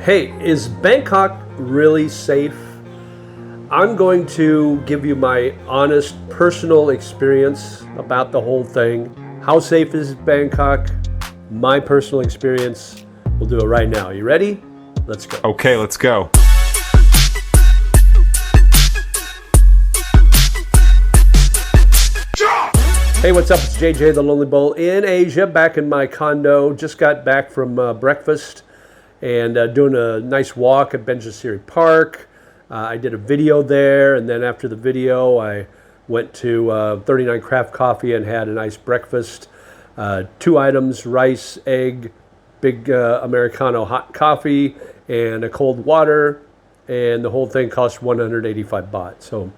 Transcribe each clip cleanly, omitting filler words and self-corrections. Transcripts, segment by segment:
Hey, is Bangkok really safe? I'm going to give you my honest personal experience about the whole thing. How safe is Bangkok? My personal experience. We'll do it right now. You ready? Let's go. Okay, let's go. Hey, what's up? It's JJ the Lonely Bull in Asia, back in my condo. Just got back from breakfast and doing a nice walk at Benjasiri Park. I did a video there, and then after the video, I went to 39 Craft Coffee and had a nice breakfast. 2 items, rice, egg, big Americano hot coffee, and a cold water, and the whole thing cost 185 baht. So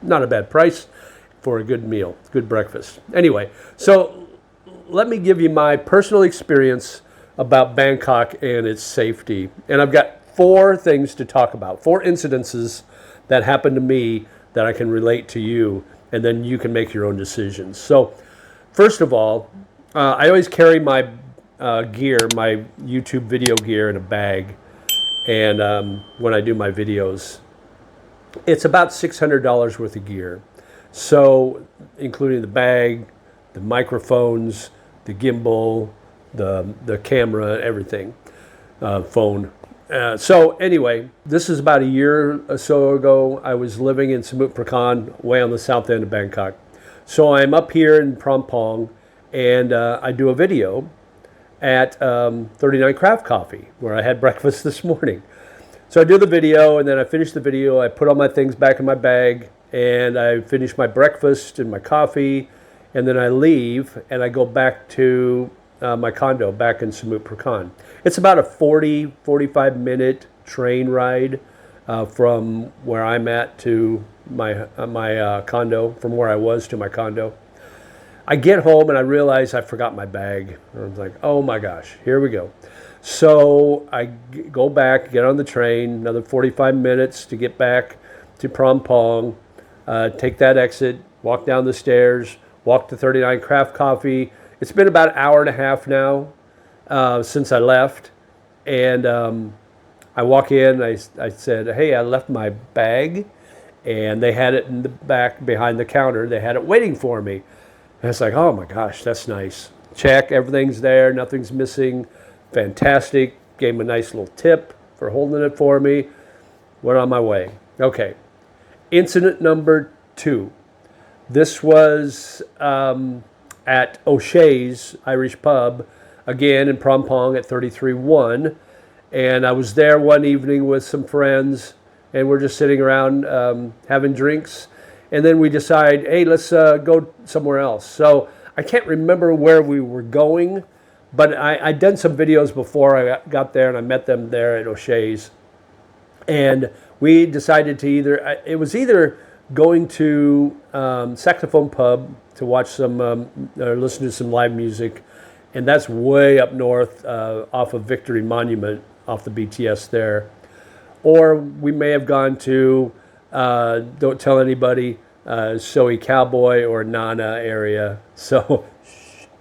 not a bad price for a good meal, good breakfast. Anyway, so let me give you my personal experience about Bangkok and its safety. And I've got 4 things to talk about, 4 incidences that happened to me that I can relate to you, and then you can make your own decisions. So first of all, I always carry my gear, my YouTube video gear in a bag, and when I do my videos, it's about $600 worth of gear. So including the bag, the microphones, the gimbal, the camera, everything, phone. So anyway, this is about a year or so ago. I was living in Samut Prakan, way on the south end of Bangkok. So I'm up here in Phrom Phong, and I do a video at 39 Craft Coffee, where I had breakfast this morning. So I do the video, and then I finish the video. I put all my things back in my bag, and I finish my breakfast and my coffee, and then I leave, and I go back to my condo back in Samut Prakan. It's about a 45 minute train ride from where I'm at to my condo, from where I was to my condo. I get home and I realize I forgot my bag. I was like, oh my gosh, here we go. So I go back, get on the train, another 45 minutes to get back to Phrom Phong, take that exit, walk down the stairs, walk to 39 Craft Coffee. It's been about an hour and a half now since I left, and I walk in. I said, "Hey, I left my bag," and they had it in the back behind the counter. They had it waiting for me. And it's like, "Oh my gosh, that's nice." Check, everything's there, nothing's missing. Fantastic. Gave him a nice little tip for holding it for me. Went on my way. Okay. Incident number 2. This was at O'Shea's Irish Pub, again in Phrom Phong at 33-1. And I was there one evening with some friends, and we're just sitting around having drinks. And then we decide, hey, let's go somewhere else. So I can't remember where we were going, but I'd done some videos before I got there, and I met them there at O'Shea's. And we decided to it was either going to Saxophone Pub to watch some, or listen to some live music, and that's way up north off of Victory Monument, off the BTS there. Or we may have gone to, don't tell anybody, Soy Cowboy or Nana area, so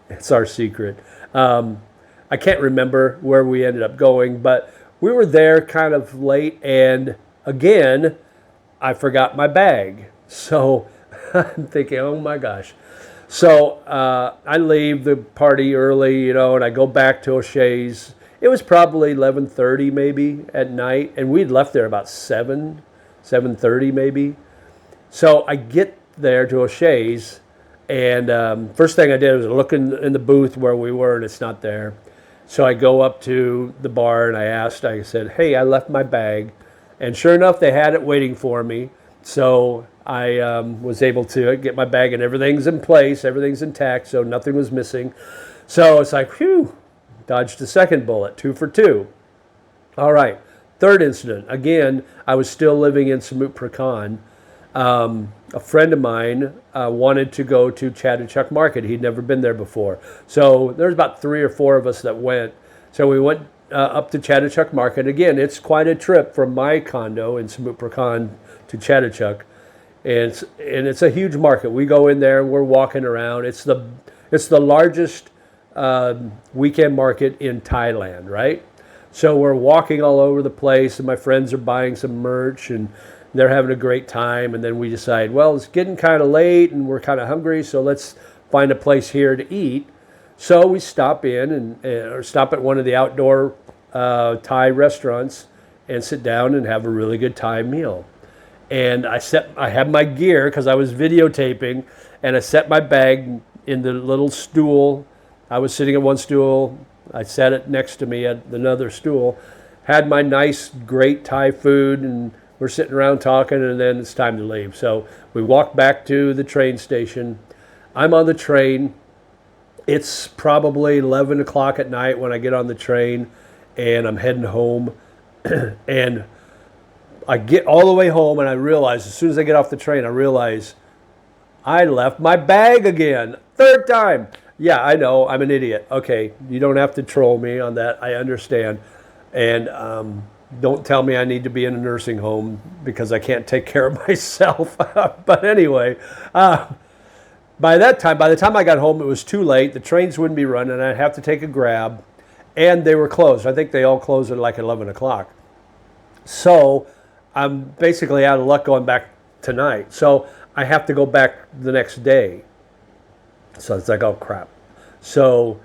it's our secret. I can't remember where we ended up going, but we were there kind of late, and again, I forgot my bag. So I'm thinking, oh my gosh. So I leave the party early, and I go back to O'Shea's. It was probably 11:30 maybe at night, and we'd left there about 7:30 maybe. So I get there to O'Shea's, and first thing I did was look in the booth where we were, and it's not there. So I go up to the bar, and I said, hey, I left my bag. And sure enough, they had it waiting for me. So I was able to get my bag, and everything's in place, everything's intact, so nothing was missing. So it's like, phew, dodged the second bullet, 2 for 2. All right, third incident. Again, I was still living in Samut Prakan. A friend of mine wanted to go to Chatuchak Market. He'd never been there before. So there's about 3 or 4 of us that went. So we went up to Chatuchak Market. Again, it's quite a trip from my condo in Samut Prakan to Chatuchak. And it's a huge market. We go in there, we're walking around. It's the largest weekend market in Thailand, right? So we're walking all over the place, and my friends are buying some merch, and they're having a great time. And then we decide, well, it's getting kind of late, and we're kind of hungry, so let's find a place here to eat. So we stop in or stop at one of the outdoor Thai restaurants and sit down and have a really good Thai meal. And I had my gear because I was videotaping, and I set my bag in the little stool. I was sitting at one stool. I sat it next to me at another stool. Had my nice, great Thai food, and we're sitting around talking, and then it's time to leave. So we walk back to the train station. I'm on the train. It's probably 11 o'clock at night when I get on the train, and I'm heading home. And I get all the way home, and I realize, as soon as I get off the train, I realize I left my bag again. Third time. Yeah, I know. I'm an idiot. Okay, you don't have to troll me on that. I understand. And don't tell me I need to be in a nursing home because I can't take care of myself. But anyway, by the time I got home, it was too late. The trains wouldn't be running. I'd have to take a grab. And they were closed. I think they all closed at like 11 o'clock. So I'm basically out of luck going back tonight. So I have to go back the next day. So it's like, oh, crap. So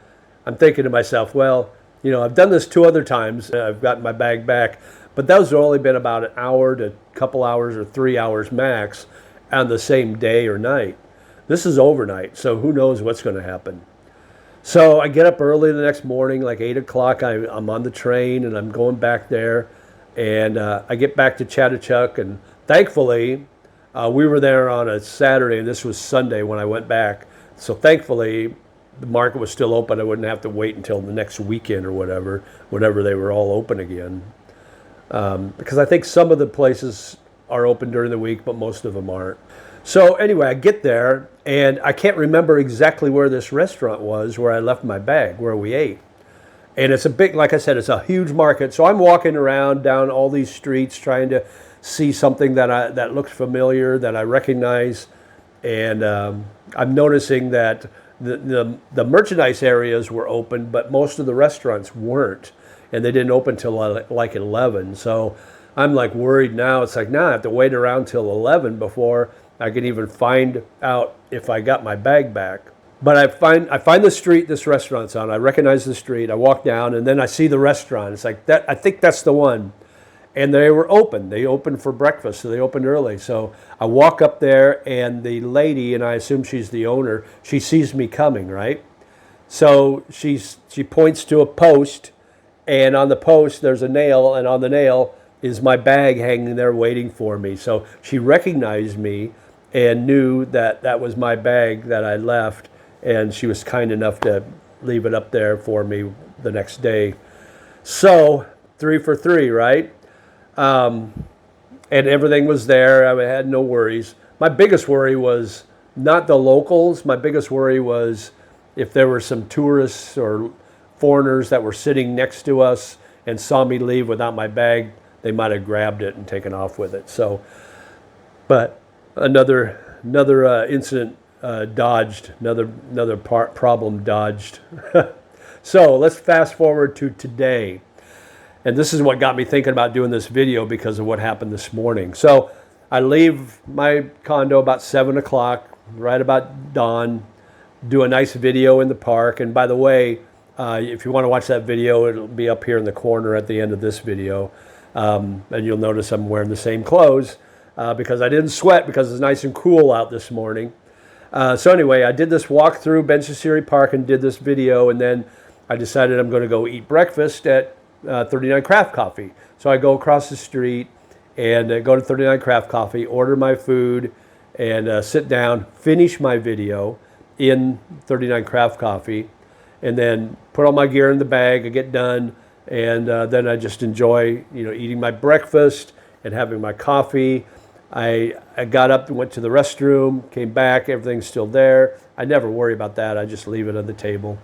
I'm thinking to myself, well, I've done this 2 other times. I've gotten my bag back. But those have only been about an hour to a couple hours or 3 hours max on the same day or night. This is overnight, so who knows what's going to happen. So I get up early the next morning, like 8 o'clock. I'm on the train, and I'm going back there. And I get back to Chatuchak, and thankfully, we were there on a Saturday, and this was Sunday when I went back. So thankfully, the market was still open. I wouldn't have to wait until the next weekend or whenever they were all open again. Because I think some of the places are open during the week, but most of them aren't. So anyway, I get there, and I can't remember exactly where this restaurant was, where I left my bag, where we ate. And it's like I said, it's a huge market. So I'm walking around down all these streets trying to see something that looks familiar, that I recognize. And I'm noticing that the merchandise areas were open, but most of the restaurants weren't. And they didn't open till like 11. So I'm like worried now. It's like, now I have to wait around till 11 before I can even find out if I got my bag back. But I find the street this restaurant's on. I recognize the street. I walk down, and then I see the restaurant. It's like, I think that's the one. And they were open. They opened for breakfast, so they opened early. So I walk up there, and the lady, and I assume she's the owner, she sees me coming, right? So she points to a post, and on the post there's a nail, and on the nail is my bag hanging there waiting for me. So she recognized me and knew that that was my bag that I left, and she was kind enough to leave it up there for me the next day. So 3 for 3, right? And everything was there. I had no worries. My biggest worry was not the locals. My biggest worry was if there were some tourists or foreigners that were sitting next to us and saw me leave without my bag, they might have grabbed it and taken off with it. So, but another incident dodged, another problem dodged. So let's fast forward to today. And this is what got me thinking about doing this video because of what happened this morning. So I leave my condo about 7 o'clock, right about dawn, do a nice video in the park. And by the way, if you want to watch that video, it'll be up here in the corner at the end of this video. And you'll notice I'm wearing the same clothes because I didn't sweat because it's nice and cool out this morning. So anyway, I did this walk through Benchesiri Park and did this video, and then I decided I'm going to go eat breakfast at 39 Craft Coffee. So I go across the street and go to 39 Craft Coffee, order my food, and sit down, finish my video in 39 Craft Coffee, and then put all my gear in the bag. I get done, and then I just enjoy, eating my breakfast and having my coffee. I got up and went to the restroom, came back, everything's still there. I never worry about that. I just leave it on the table.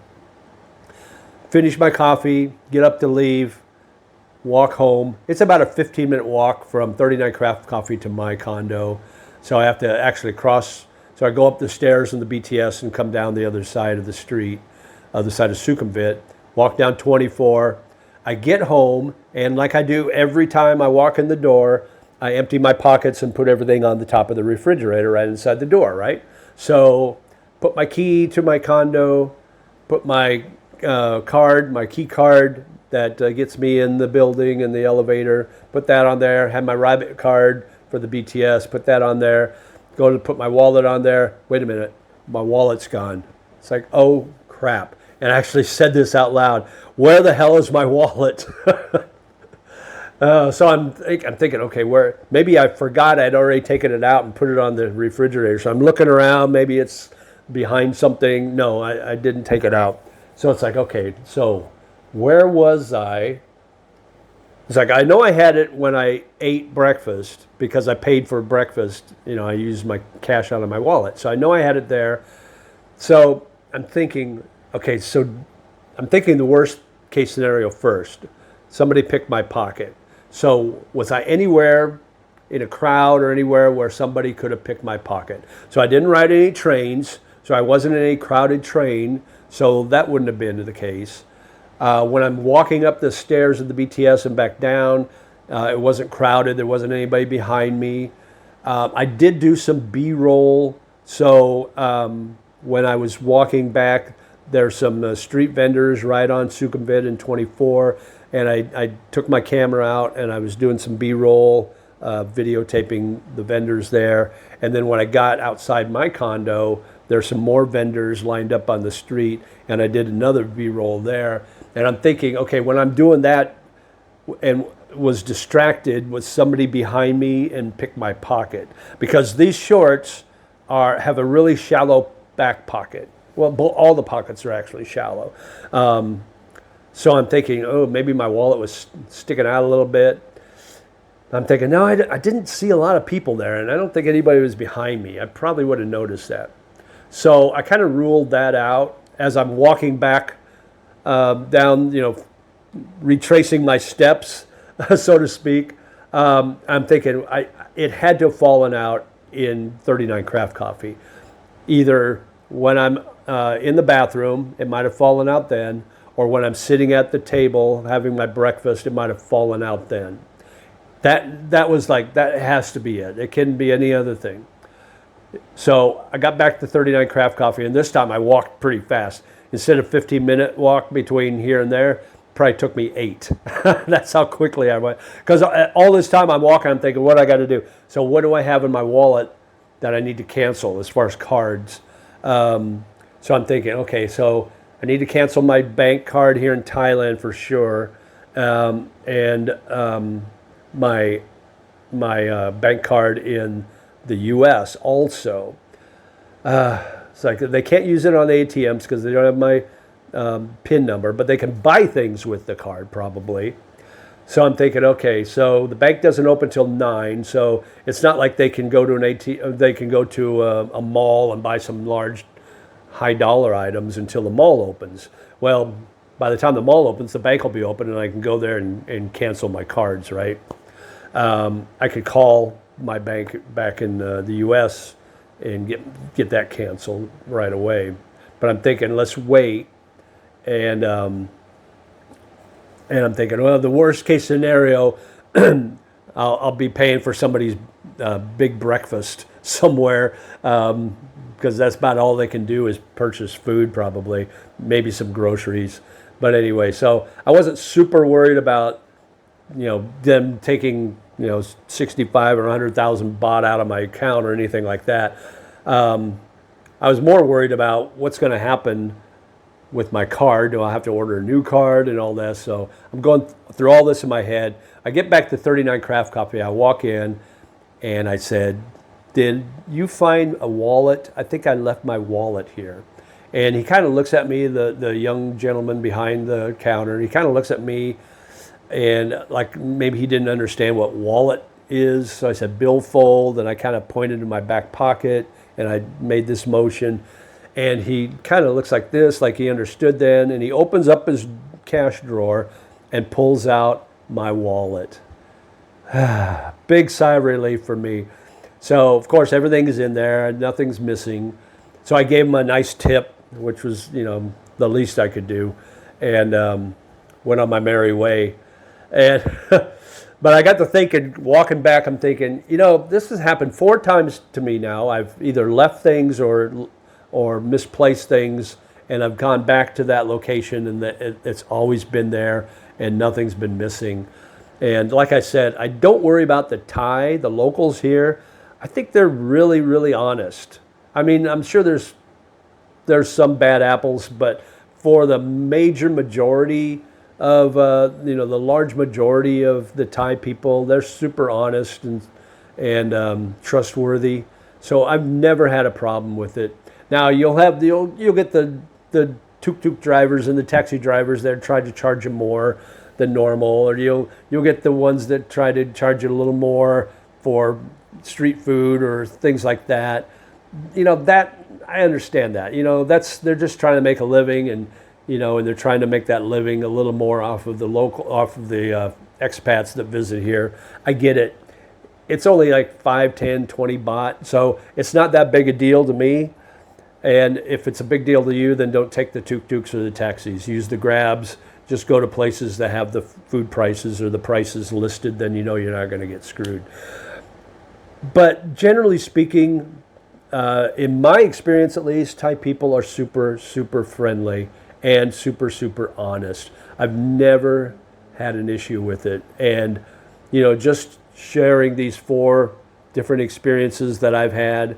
Finish my coffee, get up to leave, walk home. It's about a 15-minute walk from 39 Craft Coffee to my condo. So I have to actually cross. So I go up the stairs in the BTS and come down the other side of the street, the side of Sukhumvit, walk down 24. I get home, and like I do every time I walk in the door, I empty my pockets and put everything on the top of the refrigerator right inside the door, right? So put my key to my condo, put my my key card that gets me in the building and the elevator, put that on there, have my rabbit card for the BTS, put that on there, go to put my wallet on there. Wait a minute, my wallet's gone. It's like, oh crap. And I actually said this out loud. Where the hell is my wallet? So I'm thinking, okay, where maybe I forgot I'd already taken it out and put it on the refrigerator. So I'm looking around, maybe it's behind something. No, I didn't take it out. So it's like, okay, so where was I? It's like, I know I had it when I ate breakfast because I paid for breakfast. You know, I used my cash out of my wallet. So I know I had it there. So I'm thinking, okay, so I'm thinking the worst case scenario first. Somebody picked my pocket. So was I anywhere in a crowd or anywhere where somebody could have picked my pocket? So I didn't ride any trains, so I wasn't in any crowded train, so that wouldn't have been the case. When I'm walking up the stairs of the BTS and back down, it wasn't crowded, there wasn't anybody behind me. I did do some B-roll, so when I was walking back, there's some street vendors right on Sukhumvit and 24, and I took my camera out and I was doing some B-roll, videotaping the vendors there. And then when I got outside my condo, there's some more vendors lined up on the street, and I did another B-roll there. And I'm thinking, okay, when I'm doing that and was distracted, was somebody behind me and picked my pocket? Because these shorts have a really shallow back pocket. Well, all the pockets are actually shallow. So I'm thinking, oh, maybe my wallet was sticking out a little bit. I'm thinking, no, I didn't see a lot of people there, and I don't think anybody was behind me. I probably would have noticed that. So I kind of ruled that out as I'm walking back down, retracing my steps, so to speak. I'm thinking it had to have fallen out in 39 Craft Coffee. Either when I'm in the bathroom, it might have fallen out then, or when I'm sitting at the table having my breakfast, it might have fallen out then. That was like, that has to be it. It couldn't be any other thing. So I got back to 39 Craft Coffee, and this time I walked pretty fast. Instead of 15-minute walk between here and there, probably took me 8. That's how quickly I went. Because all this time I'm walking, I'm thinking, what do I got to do? So what do I have in my wallet that I need to cancel as far as cards? So I'm thinking, okay, so I need to cancel my bank card here in Thailand for sure, and my bank card in the U.S. also. It's like they can't use it on the ATMs because they don't have my PIN number, but they can buy things with the card probably. So I'm thinking, okay, so the bank doesn't open till 9, so it's not like they can go to an ATM. They can go to a mall and buy some large, high dollar items until the mall opens. Well, by the time the mall opens, the bank will be open, and I can go there and cancel my cards, right? I could call my bank back in the U.S. and get that canceled right away. But I'm thinking, let's wait. And I'm thinking, well, the worst case scenario, I'll be paying for somebody's big breakfast somewhere, because that's about all they can do is purchase food probably, maybe some groceries. But anyway, so I wasn't super worried about, them taking, 65 or 100,000 baht out of my account or anything like that. I was more worried about what's going to happen with my card. Do I have to order a new card and all that? So I'm going through all this in my head. I get back to 39 Craft Coffee. I walk in and I said, did you find a wallet? I think I left my wallet here. And he kind of looks at me, the young gentleman behind the counter. He kind of looks at me and like maybe he didn't understand what wallet is. So I said billfold, and I kind of pointed to my back pocket and I made this motion. And he kind of looks like this, like he understood then. And he opens up his cash drawer and pulls out my wallet. Big sigh of relief for me. So, of course, everything is in there. Nothing's missing. So I gave him a nice tip, which was, the least I could do. And went on my merry way. And but I got to thinking, walking back, I'm thinking, this has happened 4 times to me now. I've either left things or misplaced things, and I've gone back to that location, and it's always been there, and nothing's been missing. And like I said, I don't worry about the Thai, the locals here. I think they're really, really honest. I mean, I'm sure there's some bad apples, but for the major majority of the large majority of the Thai people, they're super honest and trustworthy. So I've never had a problem with it. Now you'll get the tuk-tuk drivers and the taxi drivers that try to charge you more than normal, or you'll get the ones that try to charge you a little more for street food or things like that. That I understand that. They're just trying to make a living, and they're trying to make that living a little more off of the expats that visit here. I get it. It's only like 5, 10, 20 baht, so it's not that big a deal to me. And if it's a big deal to you, then don't take the tuk-tuks or the taxis. Use the grabs. Just go to places that have the food prices or the prices listed, then you're not going to get screwed. But generally speaking, in my experience at least, Thai people are super, super friendly and super, super honest. I've never had an issue with it. And, just sharing these 4 different experiences that I've had,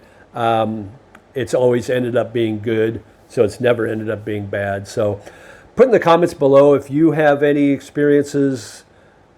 it's always ended up being good. So it's never ended up being bad. So put in the comments below if you have any experiences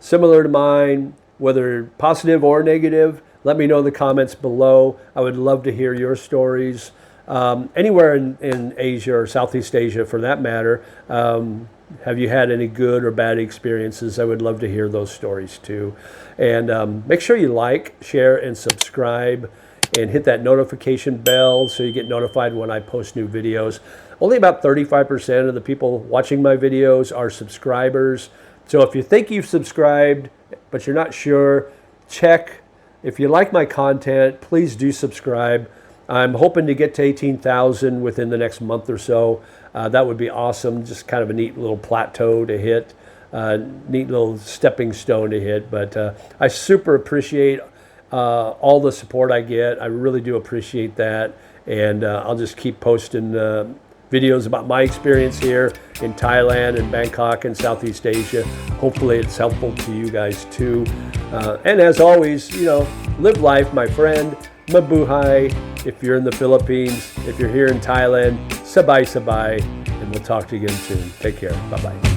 similar to mine, whether positive or negative. Let me know in the comments below. I would love to hear your stories. Anywhere in Asia or Southeast Asia for that matter, have you had any good or bad experiences? I would love to hear those stories too. And make sure you like, share, and subscribe, and hit that notification bell so you get notified when I post new videos. Only about 35% of the people watching my videos are subscribers. So if you think you've subscribed, but you're not sure, check. If you like my content, please do subscribe. I'm hoping to get to 18,000 within the next month or so. That would be awesome. Just kind of a neat little plateau to hit, neat little stepping stone to hit. But I super appreciate all the support I get. I really do appreciate that. And I'll just keep posting videos about my experience here in Thailand and Bangkok and Southeast Asia. Hopefully it's helpful to you guys too. And as always, live life, my friend. Mabuhay if you're in the Philippines. If you're here in Thailand, sabay sabay. And we'll talk to you again soon. Take care. Bye-bye.